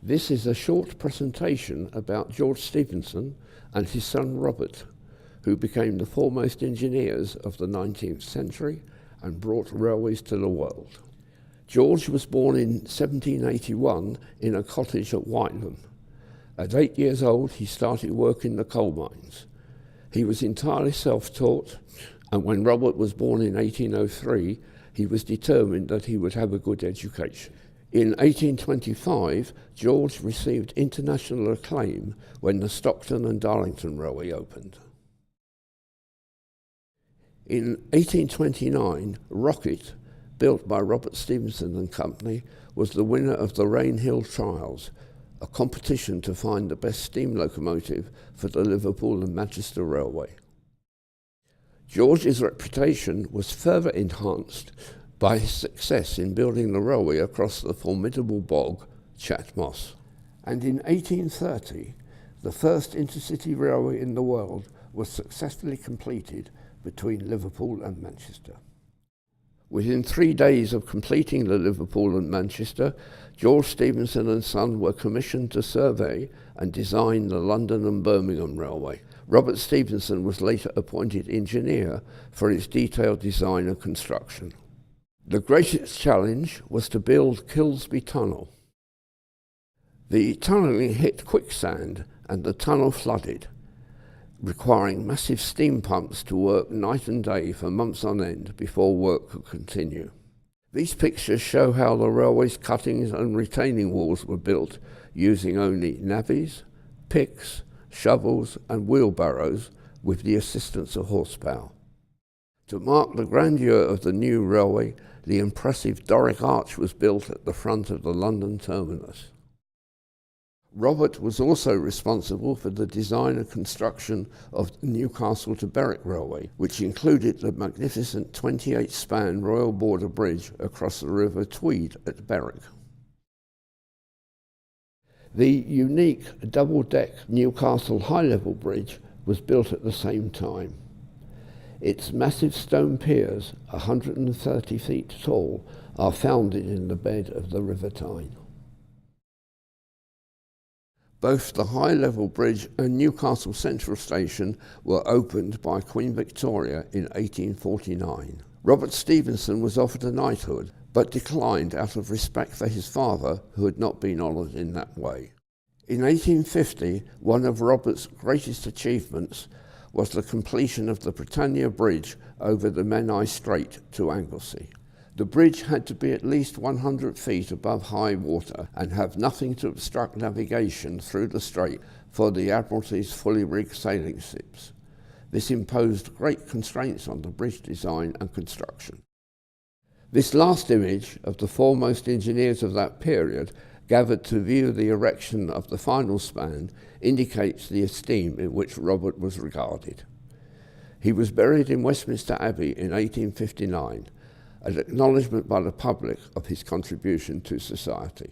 This is a short presentation about George Stephenson and his son Robert, who became the foremost engineers of the 19th century and brought railways to the world. George was born in 1781 in a cottage at Whiteham. At 8 years old, he started work in the coal mines. He was entirely self-taught, and when Robert was born in 1803, he was determined that he would have a good education. In 1825, George received international acclaim when the Stockton and Darlington Railway opened. In 1829, Rocket, built by Robert Stephenson and Company, was the winner of the Rainhill Trials, a competition to find the best steam locomotive for the Liverpool and Manchester Railway. George's reputation was further enhanced by his success in building the railway across the formidable bog, Chat Moss. And in 1830, the first intercity railway in the world was successfully completed between Liverpool and Manchester. Within 3 days of completing the Liverpool and Manchester, George Stephenson and Son were commissioned to survey and design the London and Birmingham Railway. Robert Stephenson was later appointed engineer for its detailed design and construction. The greatest challenge was to build Kilsby Tunnel. The tunnelling hit quicksand and the tunnel flooded, requiring massive steam pumps to work night and day for months on end before work could continue. These pictures show how the railway's cuttings and retaining walls were built using only navvies, picks, shovels and wheelbarrows with the assistance of horsepower. To mark the grandeur of the new railway, the impressive Doric arch was built at the front of the London terminus. Robert was also responsible for the design and construction of the Newcastle to Berwick Railway, which included the magnificent 28-span Royal Border Bridge across the River Tweed at Berwick. The unique double-deck Newcastle high-level bridge was built at the same time. Its massive stone piers, 130 feet tall, are founded in the bed of the River Tyne. Both the high-level bridge and Newcastle Central Station were opened by Queen Victoria in 1849. Robert Stephenson was offered a knighthood, but declined out of respect for his father, who had not been honoured in that way. In 1850, one of Robert's greatest achievements was the completion of the Britannia Bridge over the Menai Strait to Anglesey. The bridge had to be at least 100 feet above high water and have nothing to obstruct navigation through the strait for the Admiralty's fully rigged sailing ships. This imposed great constraints on the bridge design and construction. This last image of the foremost engineers of that period, gathered to view the erection of the final span, indicates the esteem in which Robert was regarded. He was buried in Westminster Abbey in 1859, an acknowledgement by the public of his contribution to society.